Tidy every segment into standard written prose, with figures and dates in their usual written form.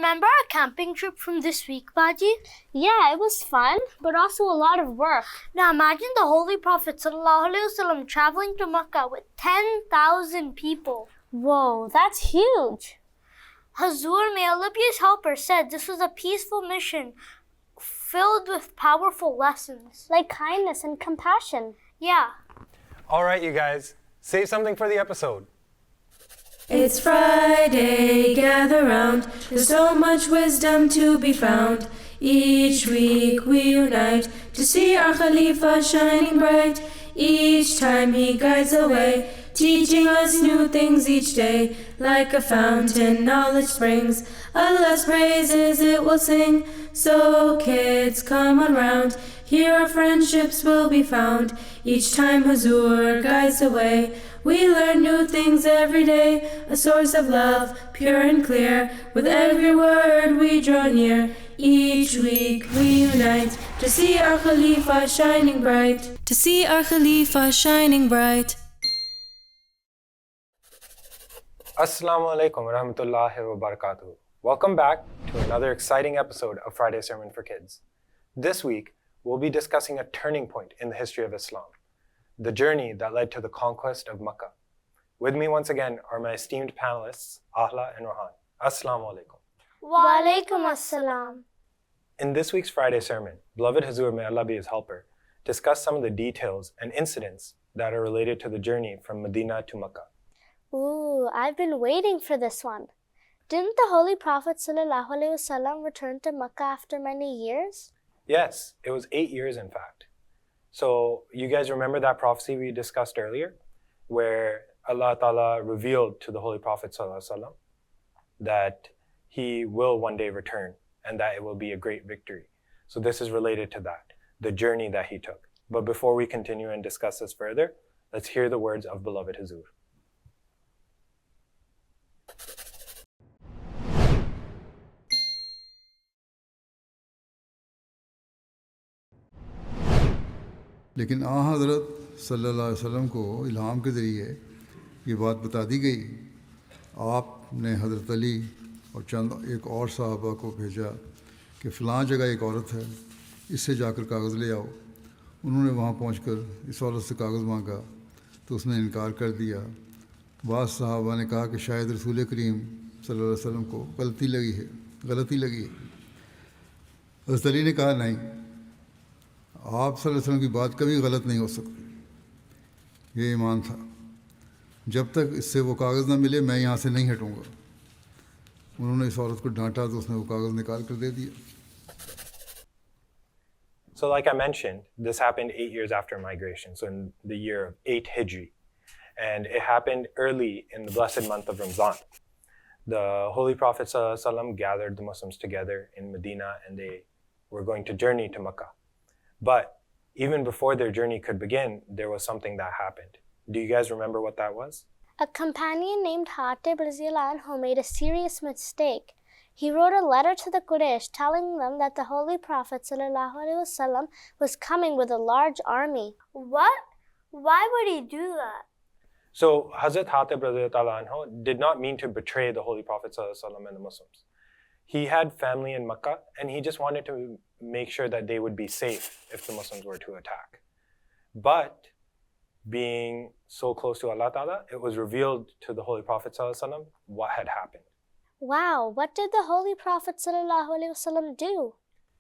remember our camping trip from this week, Baji? Yeah, it was fun, but also a lot of work. Now imagine the Holy Prophet ﷺ traveling to Makkah with 10,000 people. Whoa, that's huge. Huzoor, may Allah be his helper, said this was a peaceful mission filled with powerful lessons. Like kindness and compassion. Yeah. All right, you guys, save something for the episode. It's Friday, gather round. There's so much wisdom to be found. Each week we unite to see our Khalifa shining bright. Each time he guides the way, teaching us new things each day. Like a fountain, knowledge springs. Allah's praises it will sing. So kids, come on round. Here our friendships will be found. Each time Huzoor guides the way, we learn new things every day. A source of love, pure and clear. With every word we draw near. Each week we unite to see our Khalifa shining bright. To see our Khalifa shining bright. Assalamu alaikum wa rahmatullahi wa barakatuh. Welcome back to another exciting episode of Friday Sermon for Kids. This week, we'll be discussing a turning point in the history of Islam, the journey that led to the conquest of Makkah. With me once again are my esteemed panelists, Ahla and Rohan. Assalamu alaikum. Wa alaikum assalam. In this week's Friday sermon, beloved Huzoor, may Allah be his helper, discussed some of the details and incidents that are related to the journey from Medina to Makkah. Ooh, I've been waiting for this one. Didn't the Holy Prophet ﷺ return to Makkah after many years? Yes, it was 8 years in fact. So you guys remember that prophecy we discussed earlier, where Allah Ta'ala revealed to the Holy Prophet ﷺ that he will one day return and that it will be a great victory. So this is related to that, the journey that he took. But before we continue and discuss this further, let's hear the words of beloved Huzoor. लेकिन हज़रत सल्लल्लाहु अलैहि वसल्लम को इल्हाम के ज़रिए ये बात बता दी गई। आपने हज़रत अली और चंद एक और साहबा को भेजा कि फ़लाँ जगह एक औरत है, इससे जाकर कागज़ ले आओ। उन्होंने वहाँ पहुँचकर इस औरत से कागज़ मांगा तो उसने इनकार कर दिया। बाज़ साहबा ने कहा कि शायद रसूल करीम सल्लल्लाहु अलैहि वसल्लम को गलती लगी। हज़रत अली ने कहा नहीं, आप सल्लल्लाहु अलैहि वसल्लम की बात कभी गलत नहीं हो सकती। ये ईमान था। जब तक इससे वो कागज़ ना मिले मैं यहाँ से नहीं हटूँगा। उन्होंने इस औरत को डांटा तो उसने वो कागज़ निकाल कर दे दिया। So like I mentioned, this happened 8 years after migration, so in the year of 8 Hijri. And it happened early in the blessed month of Ramzan. The Holy Prophet ﷺ gathered the Muslims together in Medina and they were going to journey to Makkah. But even before their journey could begin, there was something that happened. Do you guys remember what that was? A companion named Hatib made a serious mistake. He wrote a letter to the Quraysh telling them that the Holy Prophet ﷺ was coming with a large army. What? Why would he do that? So Hazrat Hatib did not mean to betray the Holy Prophet ﷺ and the Muslims. He had family in Makkah and he just wanted to make sure that they would be safe if the Muslims were to attack. But being so close to Allah Ta'ala, it was revealed to the Holy Prophet ﷺ what had happened. Wow, what did the Holy Prophet ﷺ do?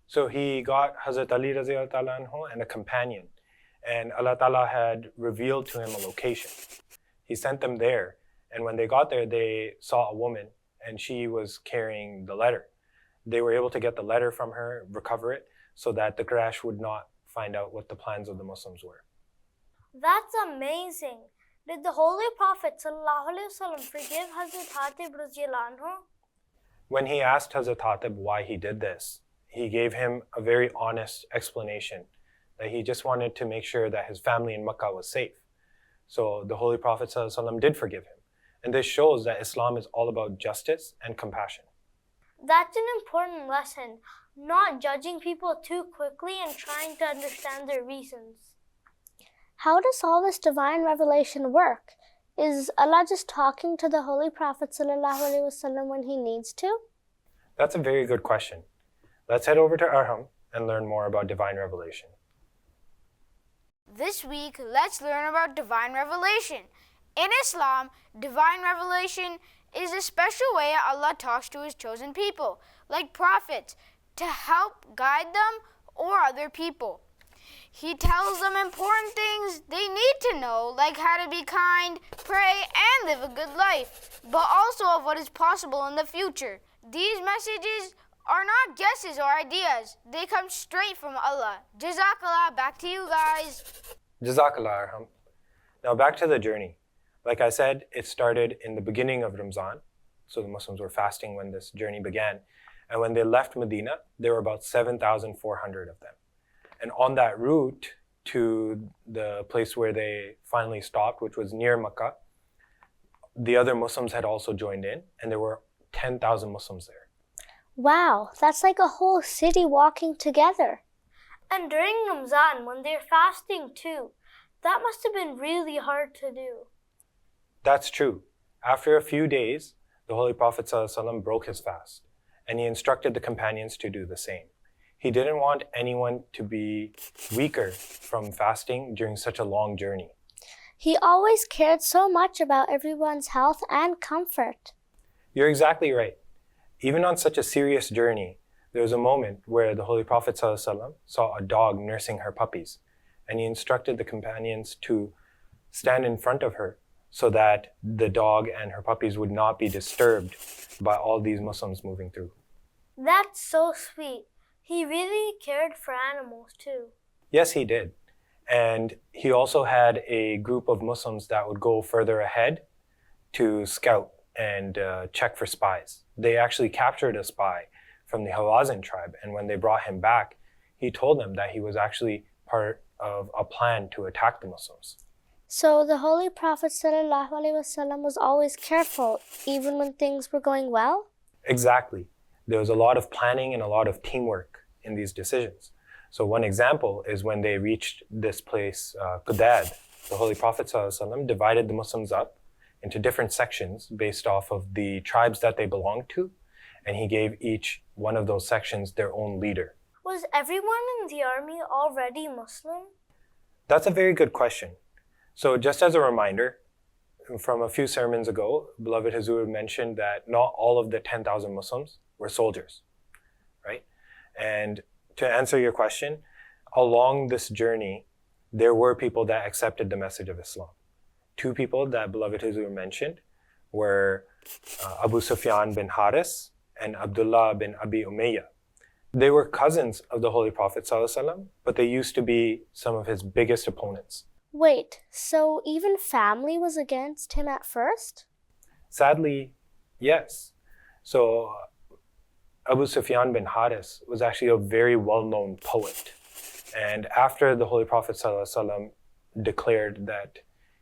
So he got Hazrat Ali and a companion, and Allah Ta'ala had revealed to him a location. He sent them there, and when they got there, they saw a woman, and she was carrying the letter. They were able to get the letter from her, recover it, so that the Quraysh would not find out what the plans of the Muslims were. That's amazing. Did the Holy Prophet ﷺ forgive Hazrat Hatib radiallahu anhu? When he asked Hazrat Hatib why he did this, he gave him a very honest explanation that he just wanted to make sure that his family in Makkah was safe. So the Holy Prophet ﷺ did forgive him. And this shows that Islam is all about justice and compassion. That's an important lesson, not judging people too quickly and trying to understand their reasons. How does all this divine revelation work? Is Allah just talking to the Holy Prophet ﷺ when he needs to? That's a very good question. Let's head over to Arham and learn more about divine revelation. This week, let's learn about divine revelation. In Islam, divine revelation is a special way Allah talks to His chosen people, like prophets, to help guide them or other people. He tells them important things they need to know, like how to be kind, pray, and live a good life, but also of what is possible in the future. These messages are not guesses or ideas. They come straight from Allah. Jazakallah, back to you guys. Jazakallah, Arham. Now back to the journey. Like I said, it started in the beginning of Ramzan. So the Muslims were fasting when this journey began. And when they left Medina, there were about 7,400 of them. And on that route to the place where they finally stopped, which was near Makkah, the other Muslims had also joined in, and there were 10,000 Muslims there. Wow, that's like a whole city walking together. And during Ramzan, when they're fasting too, that must have been really hard to do. That's true. After a few days, the Holy Prophet ﷺ broke his fast, and he instructed the companions to do the same. He didn't want anyone to be weaker from fasting during such a long journey. He always cared so much about everyone's health and comfort. You're exactly right. Even on such a serious journey, there was a moment where the Holy Prophet ﷺ saw a dog nursing her puppies, and he instructed the companions to stand in front of her so that the dog and her puppies would not be disturbed by all these Muslims moving through. That's so sweet. He really cared for animals too. Yes, he did. And he also had a group of Muslims that would go further ahead to scout and check for spies. They actually captured a spy from the Hawazin tribe, and when they brought him back, he told them that he was actually part of a plan to attack the Muslims. So the Holy Prophet ﷺ was always careful, even when things were going well? Exactly. There was a lot of planning and a lot of teamwork in these decisions. So one example is when they reached this place, Qudad, the Holy Prophet ﷺ divided the Muslims up into different sections based off of the tribes that they belonged to, and he gave each one of those sections their own leader. Was everyone in the army already Muslim? That's a very good question. So just as a reminder, from a few sermons ago, beloved Huzoor mentioned that not all of the 10,000 Muslims were soldiers, right? And to answer your question, along this journey, there were people that accepted the message of Islam. Two people that beloved Huzoor mentioned were Abu Sufyan bin Haris and Abdullah bin Abi Umayyah. They were cousins of the Holy Prophet ﷺ, but they used to be some of his biggest opponents. Wait, so even family was against him at first? Sadly, yes. So Abu Sufyan bin Haris was actually a very well-known poet. And after the Holy Prophet ﷺ declared that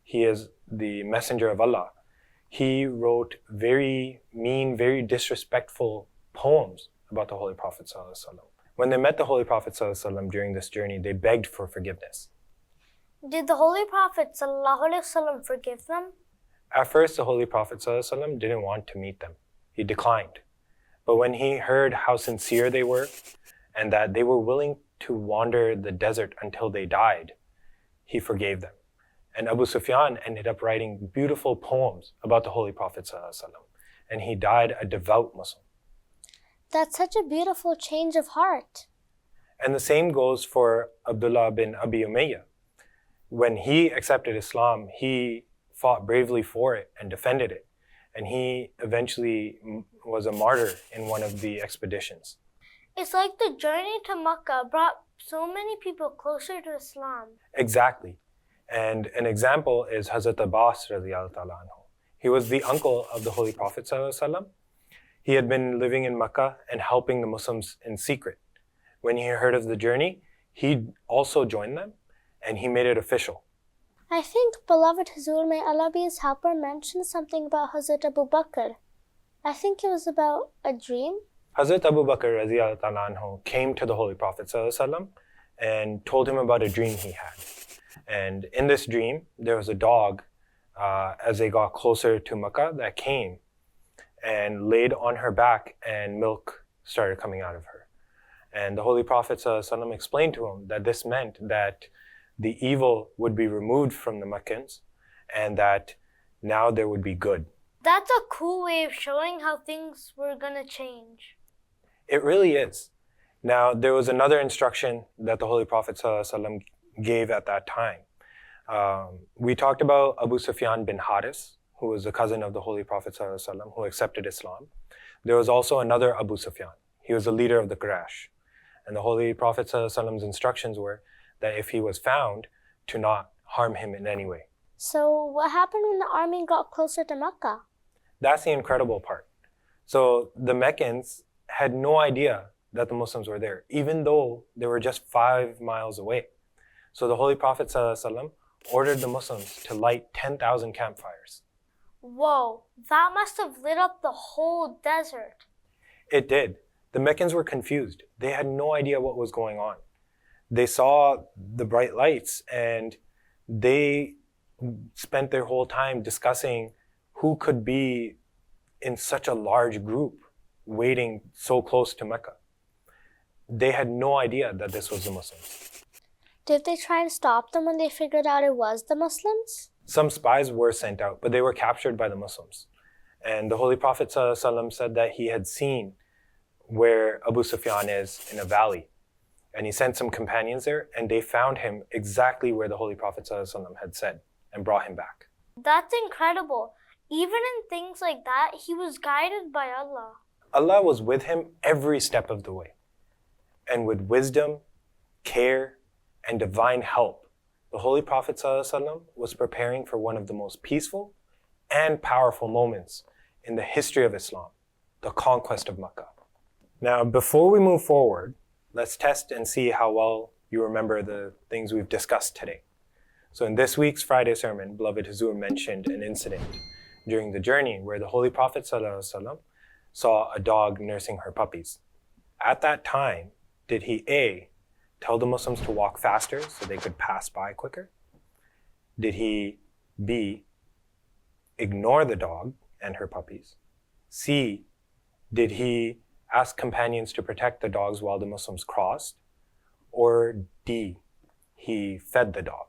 he is the messenger of Allah, he wrote very mean, very disrespectful poems about the Holy Prophet ﷺ. When they met the Holy Prophet ﷺ during this journey, they begged for forgiveness. Did the Holy Prophet ﷺ forgive them? At first, the Holy Prophet ﷺ didn't want to meet them. He declined. But when he heard how sincere they were and that they were willing to wander the desert until they died, he forgave them. And Abu Sufyan ended up writing beautiful poems about the Holy Prophet ﷺ, and he died a devout Muslim. That's such a beautiful change of heart. And the same goes for Abdullah bin Abi Umayyah. When he accepted Islam, he fought bravely for it and defended it. And he eventually was a martyr in one of the expeditions. It's like the journey to Makkah brought so many people closer to Islam. Exactly. And an example is Hazrat Abbas radiallahu ta'ala anhu. He was the uncle of the Holy Prophet sallallahu alaihi wasallam. He had been living in Makkah and helping the Muslims in secret. When he heard of the journey, he also joined them and he made it official. I think beloved Huzoor, may Allah be his helper, mentioned something about Hazrat Abu Bakr. I think it was about a dream. Hazrat Abu Bakr radiallahu ta'ala anhu came to the Holy Prophet sallallahu alaihi wasallam and told him about a dream he had. And in this dream, there was a dog, as they got closer to Makkah, that came and laid on her back and milk started coming out of her. And the Holy Prophet ﷺ explained to him that this meant that the evil would be removed from the Meccans and that now there would be good. That's a cool way of showing how things were gonna change. It really is. Now, there was another instruction that the Holy Prophet ﷺ gave at that time. We talked about Abu Sufyan bin Haris, who was a cousin of the Holy Prophet ﷺ, who accepted Islam. There was also another Abu Sufyan. He was the leader of the Quraysh. And the Holy Prophet ﷺ's instructions were that if he was found, to not harm him in any way. So what happened when the army got closer to Mecca? That's the incredible part. So the Meccans had no idea that the Muslims were there, even though they were just 5 miles away. So the Holy Prophet ﷺ ordered the Muslims to light 10,000 campfires. Whoa, that must have lit up the whole desert. It did. The Meccans were confused. They had no idea what was going on. They saw the bright lights and they spent their whole time discussing who could be in such a large group waiting so close to Mecca. They had no idea that this was the Muslims. Did they try and stop them when they figured out it was the Muslims? Some spies were sent out, but they were captured by the Muslims. And the Holy Prophet ﷺ said that he had seen where Abu Sufyan is in a valley. And he sent some companions there, and they found him exactly where the Holy Prophet ﷺ had said and brought him back. That's incredible. Even in things like that, he was guided by Allah. Allah was with him every step of the way. And with wisdom, care, and divine help, the Holy Prophet ﷺ was preparing for one of the most peaceful and powerful moments in the history of Islam, the Conquest of Makkah. Now, before we move forward, let's test and see how well you remember the things we've discussed today. So in this week's Friday sermon, beloved Huzoor mentioned an incident during the journey where the Holy Prophet ﷺ saw a dog nursing her puppies. At that time, did he A, tell the Muslims to walk faster so they could pass by quicker? Did he B, ignore the dog and her puppies? C, did he ask companions to protect the dogs while the Muslims crossed? Or D, he fed the dog?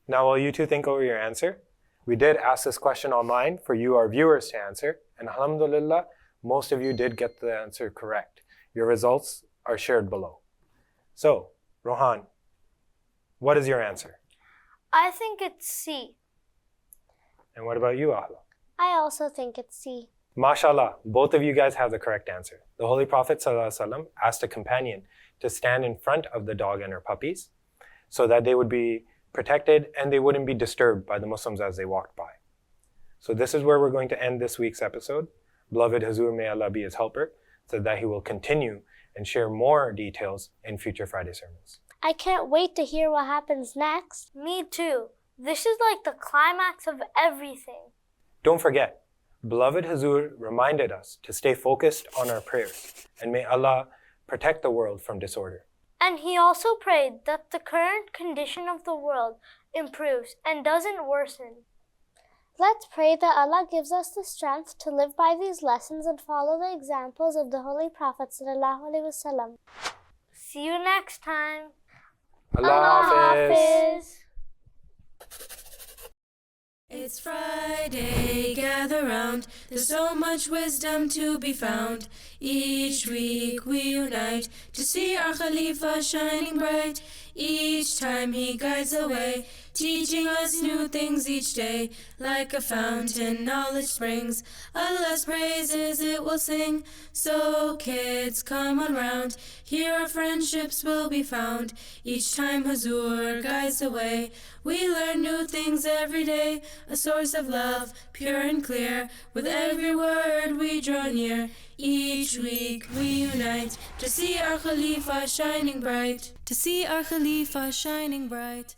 Now, while you two think over your answer, we did ask this question online for you, our viewers, to answer. And alhamdulillah, most of you did get the answer correct. Your results are shared below. So, Rohan, what is your answer? I think it's C. And what about you, Ahla? I also think it's C. MashaAllah, both of you guys have the correct answer. The Holy Prophet ﷺ asked a companion to stand in front of the dog and her puppies so that they would be protected and they wouldn't be disturbed by the Muslims as they walked by. So this is where we're going to end this week's episode. Beloved Huzoor, may Allah be his helper, so that he will continue and share more details in future Friday sermons. I can't wait to hear what happens next. Me too. This is like the climax of everything. Don't forget, beloved Huzoor reminded us to stay focused on our prayers, and may Allah protect the world from disorder. And he also prayed that the current condition of the world improves and doesn't worsen. Let's pray that Allah gives us the strength to live by these lessons and follow the examples of the Holy Prophet ﷺ. See you next time. Allah Hafiz. It's Friday, gather round. There's so much wisdom to be found. Each week we unite to see our Khalifa shining bright. Each time he guides the way, teaching us new things each day. Like a fountain, knowledge springs. Allah's praises it will sing. So kids, come on round. Here our friendships will be found. Each time Huzoor guides the way, we learn new things every day. A source of love, pure and clear. With every word we draw near. Each week we unite to see our Khalifa shining bright. To see our Khalifa shining bright.